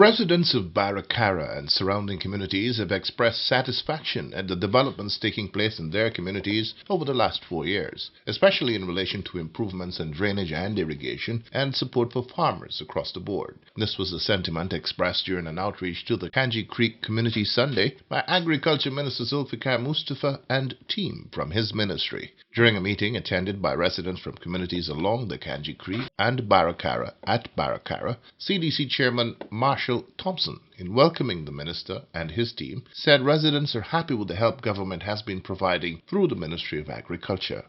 Residents of BARACARA and surrounding communities have expressed satisfaction at the developments taking place in their communities over the last 4 years, especially in relation to improvements in drainage and irrigation and support for farmers across the board. This was the sentiment expressed during an outreach to the Kanji Creek Community Sunday by Agriculture Minister Zulfikar Mustafa and team from his ministry. During a meeting attended by residents from communities along the Kanji Creek and BARACARA at BARACARA, CDC Chairman Marshall Thompson, in welcoming the minister and his team, said residents are happy with the help government has been providing through the Ministry of Agriculture.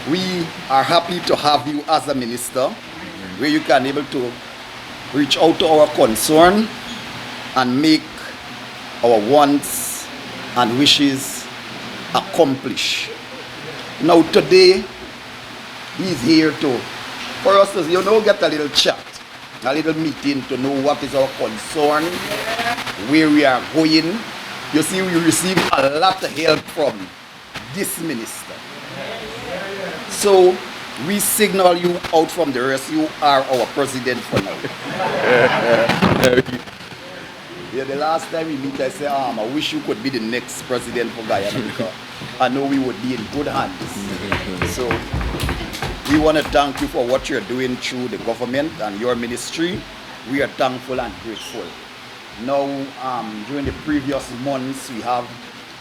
We are happy to have you as a minister, where you can able to reach out to our concern and make our wants and wishes accomplish. Now today, he's here for us to, get a little chat, a little meeting to know what is our concern, where we are going. You see, we receive a lot of help from this minister. So we signal you out from the rest. You are our president for now. Yeah, the last time we meet, I said, I wish you could be the next president for Guyana because I know we would be in good hands. So we want to thank you for what you're doing through the government and your ministry. We are thankful and grateful. Now, during the previous months, we have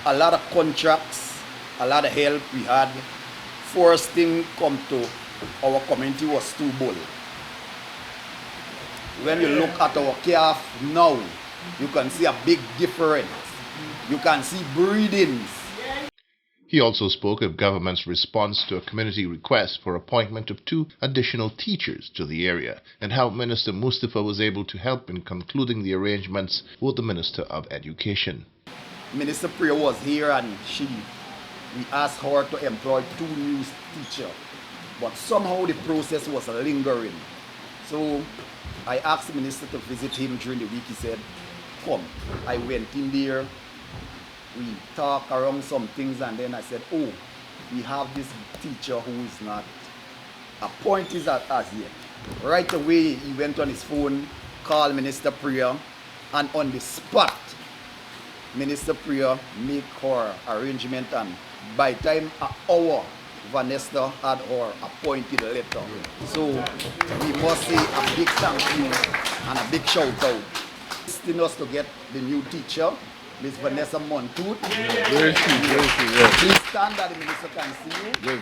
a lot of contracts, a lot of help we had. First thing come to our community was too bold. When you look at our calf now, you can see a big difference. You can see breedings. He also spoke of government's response to a community request for appointment of 2 additional teachers to the area and how Minister Mustafa was able to help in concluding the arrangements with the Minister of Education. Minister Priya was here and we asked her to employ 2 new teachers, but somehow the process was lingering. So I asked the minister to visit him during the week. He said, come. I went in there, we talked around some things, and then I said, oh, we have this teacher who is not appointed as yet. Right away, he went on his phone, called Minister Priya, and on the spot, Minister Priya made her arrangement, and by time an hour, Vanessa had her appointed letter. So we must say a big thank you and a big shout out. Assisting us to get the new teacher, Ms. Vanessa Montoot. Please stand that the minister can see you.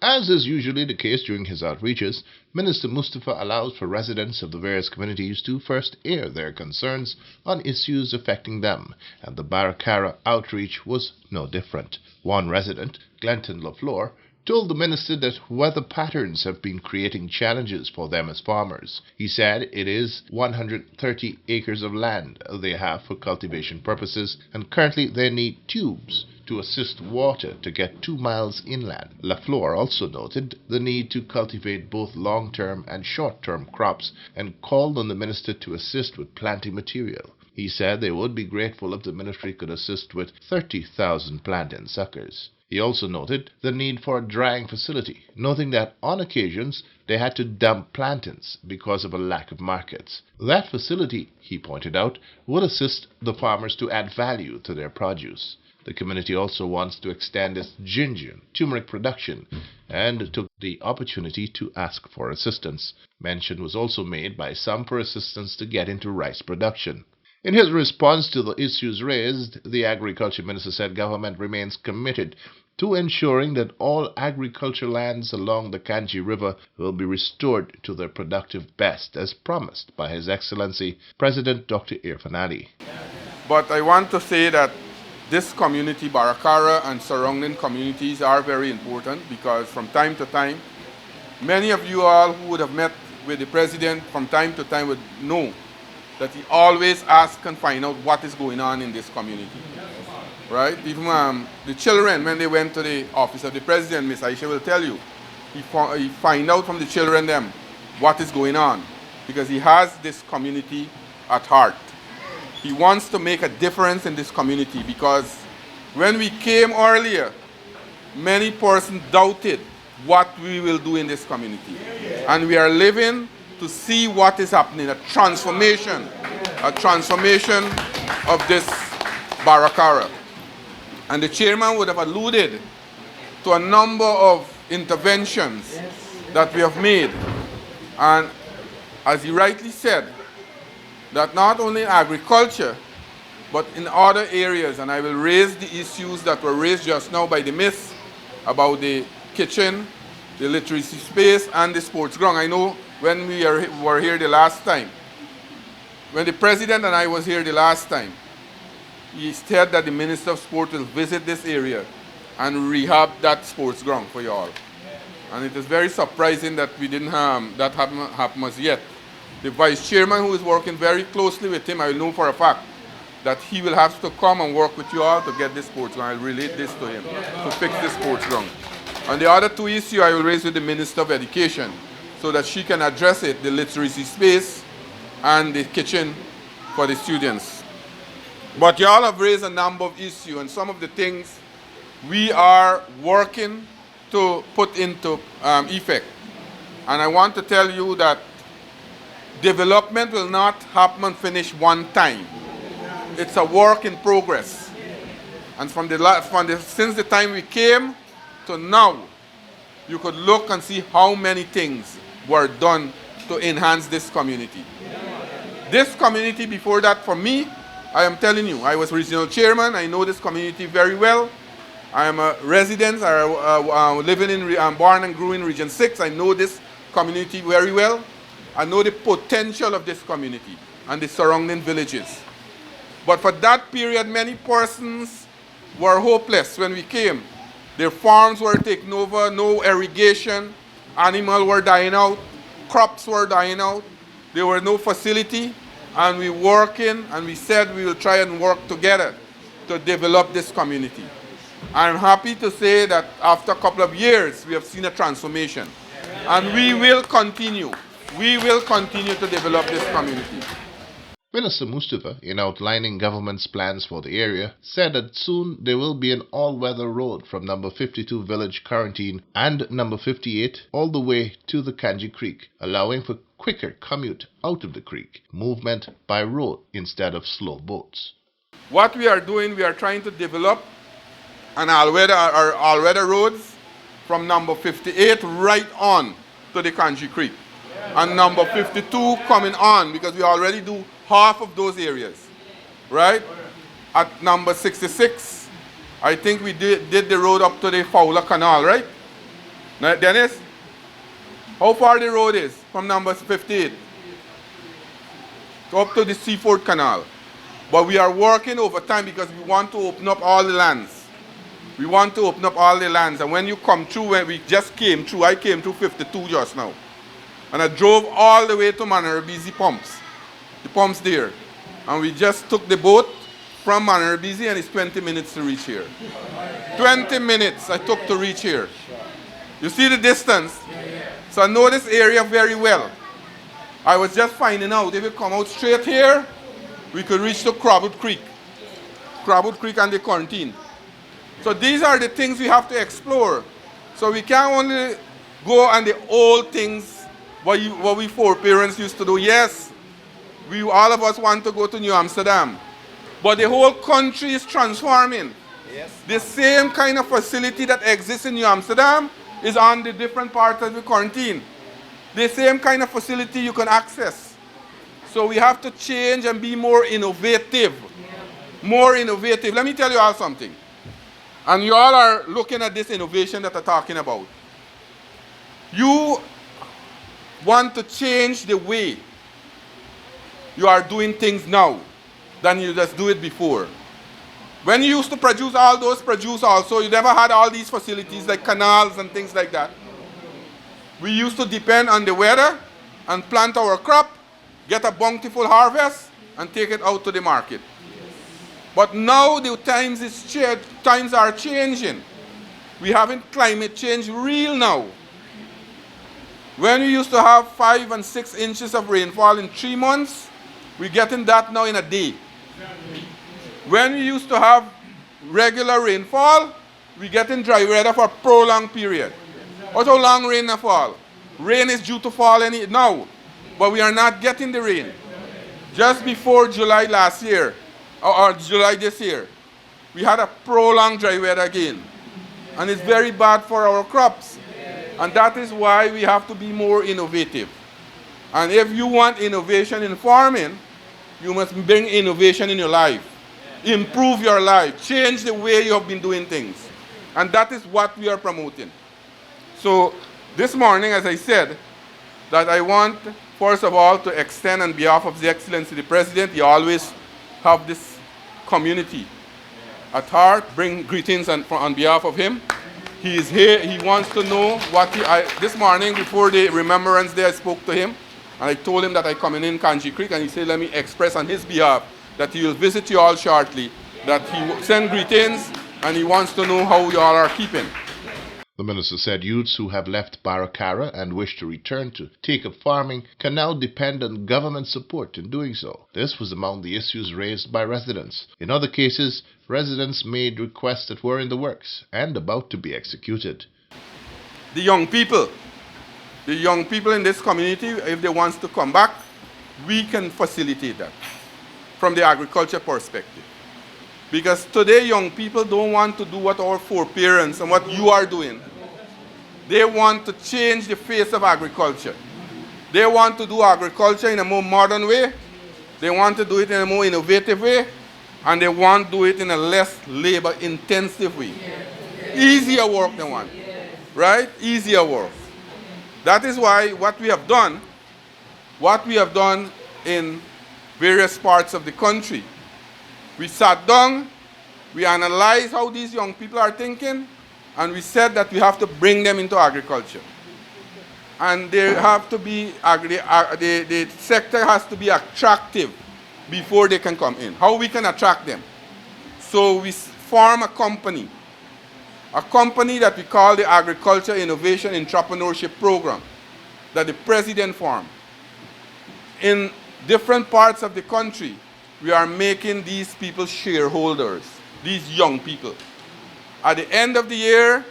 As is usually the case during his outreaches, Minister Mustafa allows for residents of the various communities to first air their concerns on issues affecting them, and the BARACARA outreach was no different. One resident, Glenton LaFleur, told the minister that weather patterns have been creating challenges for them as farmers. He said it is 130 acres of land they have for cultivation purposes, and currently they need tubes to assist water to get 2 miles inland. LaFleur also noted the need to cultivate both long-term and short-term crops and called on the minister to assist with planting material. He said they would be grateful if the ministry could assist with 30,000 plantain suckers. He also noted the need for a drying facility, noting that on occasions they had to dump plantains because of a lack of markets. That facility, he pointed out, would assist the farmers to add value to their produce. The community also wants to extend its ginger and turmeric production and took the opportunity to ask for assistance. Mention was also made by some for assistance to get into rice production. In his response to the issues raised, the Agriculture Minister said government remains committed to ensuring that all agricultural lands along the Kanji River will be restored to their productive best, as promised by His Excellency President Dr. Irfan Ali. But I want to say that this community, BARACARA and surrounding communities, are very important because from time to time, many of you all who would have met with the President from time to time would know that he always asks and find out what is going on in this community. Right? Even the children, when they went to the office of the President, Ms. Aisha will tell you, he find out from the children them what is going on because he has this community at heart. He wants to make a difference in this community because when we came earlier, many persons doubted what we will do in this community. And we are living to see what is happening, a transformation of this BARACARA. And the chairman would have alluded to a number of interventions that we have made. And as he rightly said, that not only in agriculture, but in other areas, and I will raise the issues that were raised just now by the miss about the kitchen, the literacy space, and the sports ground. I know when we were here the last time, when the president and I was here the last time, he said that the Minister of Sport will visit this area and rehab that sports ground for you all. And it is very surprising that we didn't have that happen as yet. The vice chairman, who is working very closely with him, I will know for a fact that he will have to come and work with you all to get this sports ground. I'll relate this to him, to fix this sports ground. And the other two issues I will raise with the Minister of Education so that she can address it, the literacy space and the kitchen for the students. But you all have raised a number of issues, and some of the things we are working to put into effect. And I want to tell you that development will not happen and finish one time. It's a work in progress. And since the time we came to now, you could look and see how many things were done to enhance this community. This community before that, for me, I am telling you, I was regional chairman. I know this community very well. I am a resident, I'm born and grew in Region 6. I know this community very well. I know the potential of this community and the surrounding villages. But for that period, many persons were hopeless when we came. Their farms were taken over, no irrigation, animals were dying out, crops were dying out, there were no facility, and we working, and we said we will try and work together to develop this community. I'm happy to say that after a couple of years, we have seen a transformation. And we will continue. We will continue to develop this community. Minister Mustafa, in outlining government's plans for the area, said that soon there will be an all-weather road from number 52 Village Quarantine and number 58 all the way to the Kanji Creek, allowing for quicker commute out of the creek, movement by road instead of slow boats. What we are doing, we are trying to develop an all-weather roads from number 58 right on to the Kanji Creek. And number 52 coming on, because we already do half of those areas, right? At number 66, I think we did the road up to the Fowler Canal, right? Now, Dennis, how far the road is from number 58? Up to the Seaford Canal. But we are working overtime because we want to open up all the lands. We want to open up all the lands. And when you come through, when we just came through, I came through 52 just now. And I drove all the way to Manarabizi pumps. The pumps there. And we just took the boat from Manarabizi, and it's 20 minutes to reach here. 20 minutes I took to reach here. You see the distance? So I know this area very well. I was just finding out if we come out straight here, we could reach to Crabwood Creek. Crabwood Creek and the quarantine. So these are the things we have to explore. So we can't only go on the old things, what we foreparents used to do. Yes, all of us want to go to New Amsterdam. But the whole country is transforming. Yes. The same kind of facility that exists in New Amsterdam is on the different parts of the quarantine. The same kind of facility you can access. So we have to change and be more innovative. More innovative. Let me tell you all something. And you all are looking at this innovation that I'm talking about. You want to change the way you are doing things now than you just do it before. When you used to produce all those produce also, you never had all these facilities like canals and things like that. We used to depend on the weather and plant our crop, get a bountiful harvest, and take it out to the market. But now the times are changing. We're having climate change real now. When we used to have 5 and 6 inches of rainfall in 3 months, we're getting that now in a day. When we used to have regular rainfall, we're getting dry weather for a prolonged period. What's how long rain fall? Rain is due to fall now. but we are not getting the rain. Just before July last year, or July this year, we had a prolonged dry weather again. And it's very bad for our crops. And that is why we have to be more innovative. And if you want innovation in farming, you must bring innovation in your life. Improve your life. Change the way you have been doing things. And that is what we are promoting. So this morning, as I said, that I want, first of all, to extend on behalf of His Excellency the President. He always have this community at heart. Bring greetings on behalf of him. He is here. He wants to know what this morning, before the Remembrance Day, I spoke to him. And I told him that I come in Kanji Creek, and he said, let me express on his behalf that he will visit you all shortly, that he will send greetings, and he wants to know how you all are keeping. The minister said youths who have left BARACARA and wish to return to take-up farming can now depend on government support in doing so. This was among the issues raised by residents. In other cases, residents made requests that were in the works and about to be executed. The young people in this community, if they want to come back, we can facilitate that from the agriculture perspective. Because today young people don't want to do what our foreparents and what you are doing. They want to change the face of agriculture. They want to do agriculture in a more modern way. They want to do it in a more innovative way. And they want to do it in a less labor-intensive way. Easier work they want. Right? Easier work. That is why what we have done in various parts of the country, we sat down, we analyzed how these young people are thinking, and we said that we have to bring them into agriculture. And they have to be, the sector has to be attractive before they can come in. How we can attract them? So we form a company that we call the Agriculture Innovation Entrepreneurship Program, that the President formed. In different parts of the country, we are making these people shareholders, these young people. At the end of the year,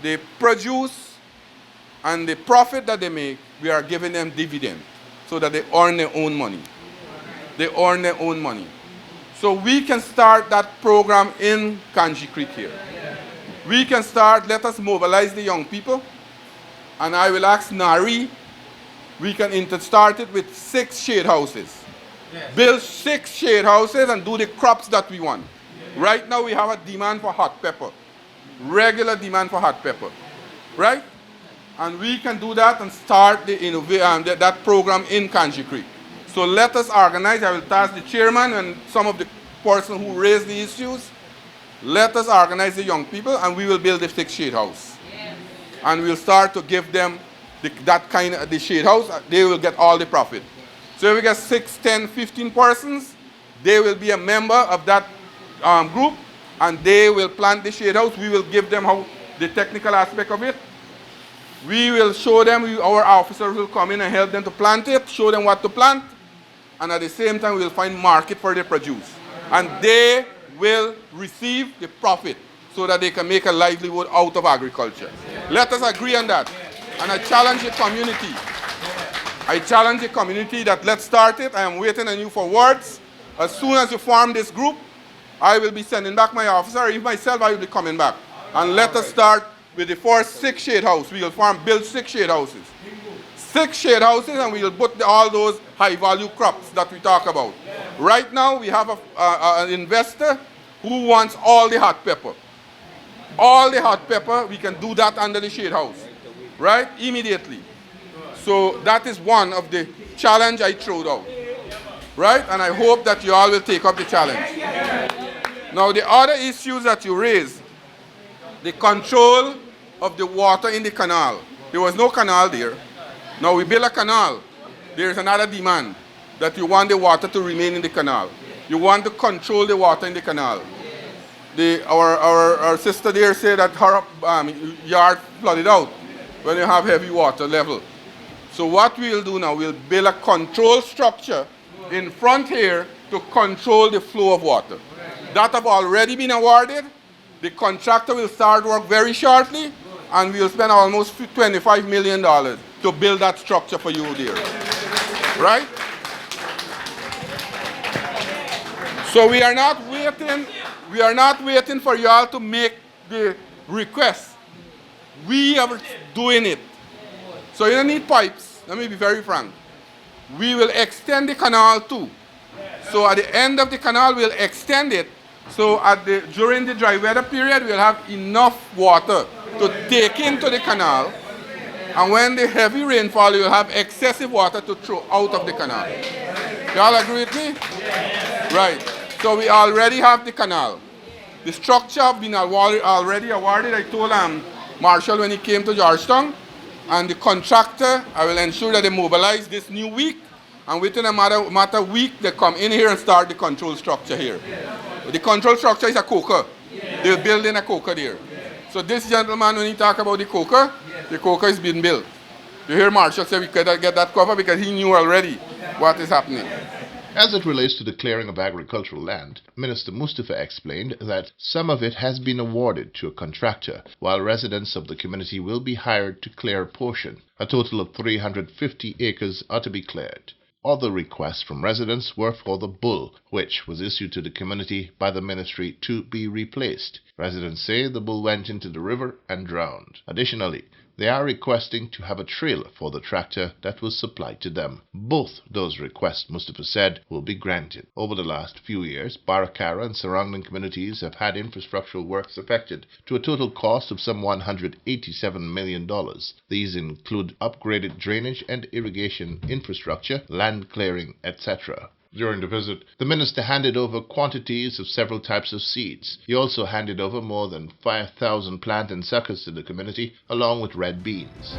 they produce, and the profit that they make, we are giving them dividend so that they earn their own money. They earn their own money. So we can start that program in Kanji Creek here. We can start, let us mobilize the young people, and I will ask Nari, we can start it with 6 shade houses. Yes. Build 6 shade houses and do the crops that we want. Yes. Right now we have a demand for hot pepper. Regular demand for hot pepper. Right? And we can do that and start that program in Kanji Creek. So let us organize. I will task the chairman and some of the person who raised the issues. Let us organize the young people, and we will build a 6 shade house. Yes. And we'll start to give them the shade house. They will get all the profit. So if we get 6, 10, 15 persons, they will be a member of that group, and they will plant the shade house. We will give them the technical aspect of it. We will show them, our officers will come in and help them to plant it, show them what to plant, and at the same time we will find market for their produce. And they will receive the profit so that they can make a livelihood out of agriculture. Let us agree on that. And I challenge the community. I challenge the community that let's start it. I am waiting on you for words. As soon as you form this group, I will be sending back my officer, or even myself, I will be coming back. And let us start with the first 6 shade houses. We will build 6 shade houses. 6 shade houses, and we will put all those high-value crops that we talk about. Right now, we have an investor who wants all the hot pepper. All the hot pepper, we can do that under the shade house. Right? Immediately. So that is one of the challenge I threw out. Right? And I hope that you all will take up the challenge. Now the other issues that you raised, the control of the water in the canal. There was no canal there. Now we build a canal. There is another demand that you want the water to remain in the canal. You want to control the water in the canal. Our sister there said that her yard flooded out when you have heavy water level. So what we'll do now, we'll build a control structure in front here to control the flow of water. That have already been awarded. The contractor will start work very shortly, and we'll spend almost $25 million to build that structure for you there. Right? So we are not waiting for y'all to make the request. We are doing it. So you don't need pipes. Let me be very frank. We will extend the canal too. So at the end of the canal, we'll extend it. So during the dry weather period, we'll have enough water to take into the canal. And when the heavy rainfall, you'll have excessive water to throw out of the canal. Y'all agree with me? Right. So we already have the canal. The structure have been already awarded. I told Marshall when he came to Georgetown. And the contractor, I will ensure that they mobilize this new week. And within a matter of week, they come in here and start the control structure here. The control structure is a coker. They're building a coker there. So this gentleman, when he talk about the coker is being built. You hear Marshall say we could get that cover because he knew already what is happening. As it relates to the clearing of agricultural land, Minister Mustafa explained that some of it has been awarded to a contractor, while residents of the community will be hired to clear a portion. A total of 350 acres are to be cleared. Other requests from residents were for the bull, which was issued to the community by the ministry to be replaced. Residents say the bull went into the river and drowned. Additionally, they are requesting to have a trailer for the tractor that was supplied to them. Both those requests, Mustafa said, will be granted. Over the last few years, BARACARA and surrounding communities have had infrastructural works affected to a total cost of some $187 million. These include upgraded drainage and irrigation infrastructure, land clearing, etc. During the visit, the minister handed over quantities of several types of seeds. He also handed over more than 5,000 plant and suckers to the community, along with red beans.